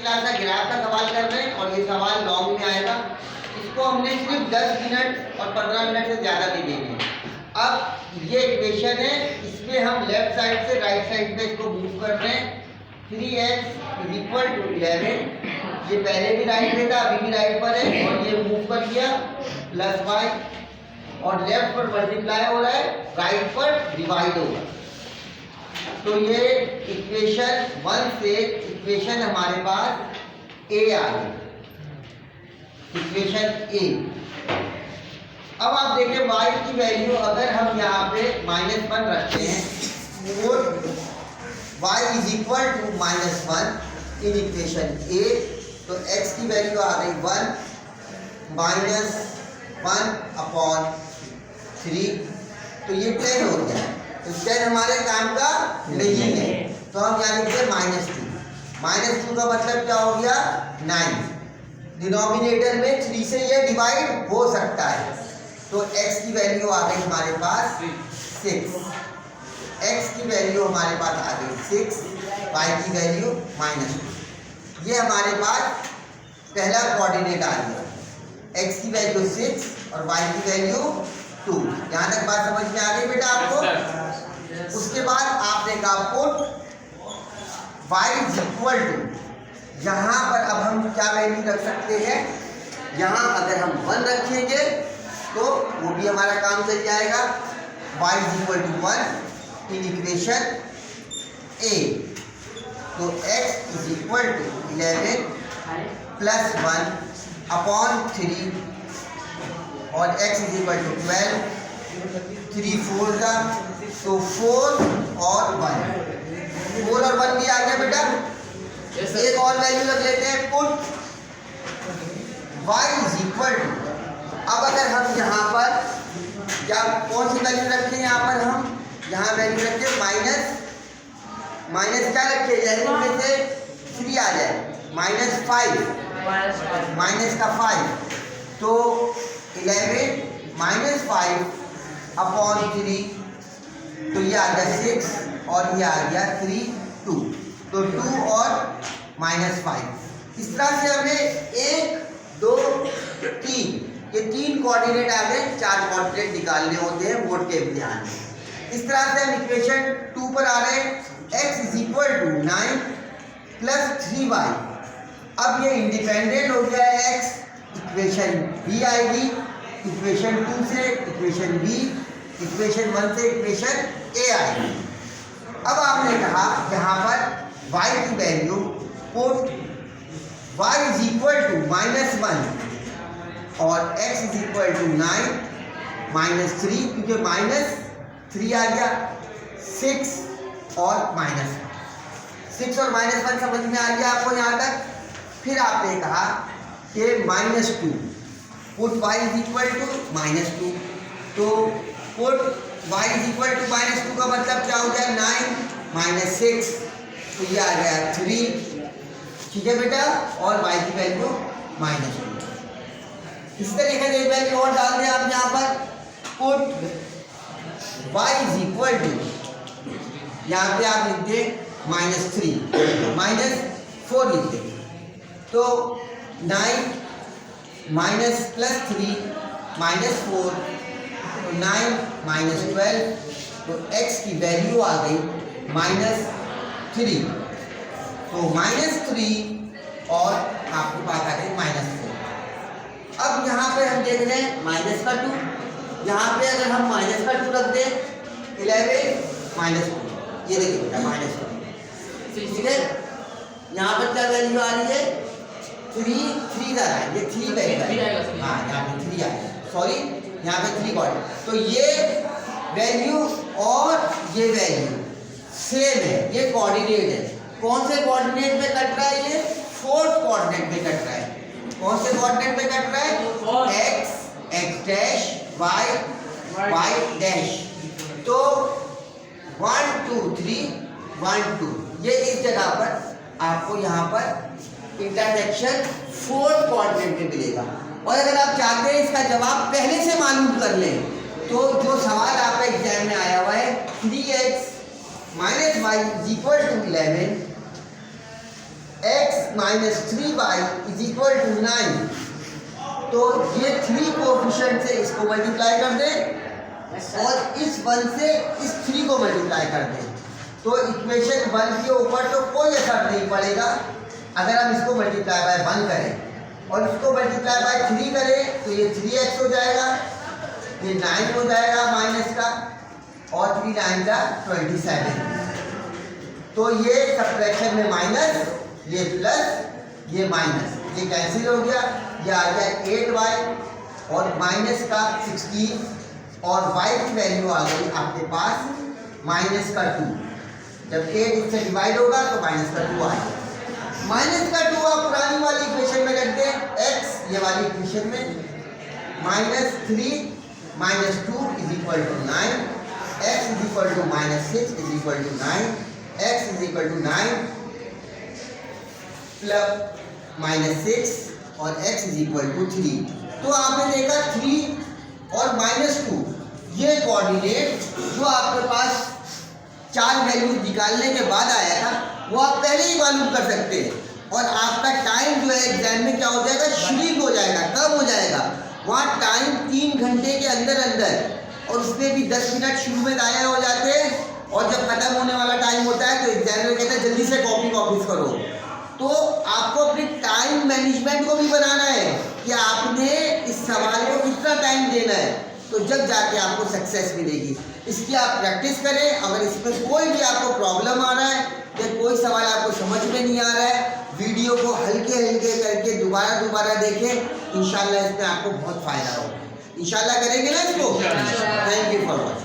Class का graph का सवाल कर रहे हैं और ये सवाल लॉन्ग में आएगा। इसको हमने सिर्फ 10 मिनट और 15 मिनट से ज़्यादा दे देंगे। अब ये इक्वेशन है, इसमें हम लेफ्ट साइड से राइट साइड पे इसको मूव कर रहे हैं। 3x = 11, ये पहले भी राइट पे था, अभी भी राइट पर है, और ये मूव कर दिया +y, और लेफ्ट पर मल्टीप्लाई हो रहा है, राइट पर डिवाइड होगा। तो ये इक्वेशन 1 से इक्वेशन हमारे पास a आ गई, इक्वेशन a। अब आप देखिए y की वैल्यू अगर हम यहाँ पे -1 रखते हैं और y = -1 इन इक्वेशन a, तो x की वैल्यू आ गई 1 - 1/3, तो ये 10 हो गया। तो 10 हमारे काम का नहीं है, तो हम यहाँ लिखते हैं -2 का मतलब क्या हो गया 9। डिनोमिनेटर में 3 से ये डिवाइड हो सकता है, तो x की वैल्यू आ गई हमारे पास 6, x की वैल्यू हमारे पास आ गई 6, y की वैल्यू -2। ये हमारे पास पहला कोऑर्डिनेट आ गया, x की वैल्यू 6 और y की वैल्यू 2। यहाँ तक बात समझ में आ गई बेटा आपको? उसके बाद आपने कहा पुट y = यहाँ पर अब हम क्या वैल्यू रख सकते हैं, यहाँ अगर हम 1 रखेंगे तो वो भी हमारा काम चल जाएगा। y = 1 इन इक्वेशन a, तो x = 11 + 1/3 और x = 12, 3 4 का, तो 4 और 1, 4 और 1 भी आ गया बेटा। एक और वैल्यू रख लेते हैं पुट y = अब अगर हम यहाँ पर क्या कौन सी वैल्यू रखें, यहाँ पर हम यहाँ वैल्यू रखें माइनस क्या रखें, यानी में से 3 आ जाए, -5 तो 11 - 5/3, तो ये आ गया 6 और ये आ गया 3 2, तो 2 और -5। इस तरह से हमें 1 2 3 ये 3 कोऑर्डिनेट आ गए, 4 कोऑर्डिनेट निकालने होते हैं बोर्ड के इम्तिहान में। इस तरह से हम इक्वेशन 2 पर आ रहे हैं, x = 9 + 3y। अब ये इंडिपेंडेंट हो गया है x, इक्वेशन b आएगी, इक्वेशन 2 से इक्वेशन b, इक्वेशन 1 से इक्वेशन a आएगी। अब आपने कहा यहाँ पर y की वैल्यू पुट y = -1 और x = 9 -3, क्योंकि -3 आ गया, 6 और -1 समझ में आ गया आपको यहाँ तक। फिर आपने कहा कि -2 पुट y = -2, तो पुट y = -2 का मतलब क्या हो गया 9 - 6, तो ये आ गया 3, ठीक है बेटा, और y की वैल्यू -2। इस तरीके से एक वैल्यू और डाल दें आप यहाँ पर, पुट y = यहाँ पे आप लिख दें -3 -4 लिख दें, तो 9 +3 -4, तो 9 - 12, तो x की वैल्यू आ गई -3, तो -3 और आपके पास आ गई -4। अब यहाँ पे हम देख रहे हैं -2, यहाँ पे अगर हम -2 रख दें 11 -2, ये देखिए बेटा -2, ठीक है। यहाँ पर क्या वैल्यू आ रही है 3 आ रहा है, ये 3 वैल्यू है, हाँ यहाँ पे 3 आएगा, सॉरी यहाँ पे 3 कोऑर्डिनेट, तो ये वैल्यू और ये वैल्यू सेम है, ये कोऑर्डिनेट है। कौन से कोऑर्डिनेट में कट रहा है, ये 4th कोऑर्डिनेट में कट रहा है। कौन से कोऑर्डिनेट में कट रहा है, x y डैश, तो 1 2 3 1 2, ये इस जगह पर आपको यहाँ पर इंटरसेक्शन 4th कोऑर्डिनेट में मिलेगा। और अगर आप चाहते हैं इसका जवाब पहले से मालूम कर लें, तो जो सवाल आपका एग्जाम में आया हुआ है 3x - y = 11 x minus 3y is equal to 9। तो ये 3 कोएफिशिएंट से इसको मल्टीप्लाई कर दें और इस 1 से इस 3 को मल्टीप्लाई कर दें। तो इक्वेशन 1 के ऊपर तो कोई असर नहीं पड़ेगा अगर हम इसको मल्टीप्लाई बाय 1 करें और इसको मल्टीप्लाई बाय 3 करें तो ये 3x हो जाएगा, ये 9 हो जाएगा माइनस का, और 3 9 का 27। तो ये सब्ट्रैक्शन में माइनस, ये प्लस, ये माइनस, ये कैंसिल हो गया, ये आ गया 8y और माइनस का 16 और y की वैल्यू आ गई आपके पास माइनस का 2। जब 8 इससे डिवाइड होगा तो माइनस का 2 आएगा। माइनस का 2 आप पुरानी वाली इक्वेशन में रख दें, x ये वाली इक्वेशन में minus 3 minus 2 is equal to 9, x is equal to minus 6 is equal to 9, x is equal to 9 plus minus 6 और x इज इक्वल टू 3। तो आपने देखा 3 और माइनस 2 ये कोऑर्डिनेट जो आपके पास 4 वैल्यू निकालने के बाद आया था वो आप पहले ही मालूम कर सकते हैं, और आपका टाइम जो है एग्जाम में क्या हो जाएगा, श्रिंक हो जाएगा, कम हो जाएगा। वहाँ टाइम 3 घंटे के अंदर अंदर, और उसमें भी 10 मिनट शुरू में गायब हो जाते हैं, और जब खत्म होने वाला टाइम होता है तो एग्जामिनर कहता है जल्दी से कॉपी वापस करो। तो आपको अपनी टाइम मैनेजमेंट को भी बनाना है कि आपने इस सवाल को कितना टाइम देना है, तो जब जाके आपको सक्सेस मिलेगी। इसकी आप प्रैक्टिस करें। अगर इसमें कोई भी आपको प्रॉब्लम आ रहा है या कोई सवाल आपको समझ में नहीं आ रहा है, वीडियो को हल्के हल्के करके दोबारा देखें। इंशाल्लाह इसमें आपको बहुत फ़ायदा होगा। इंशाल्लाह करेंगे ना इसको। Thank you for watching.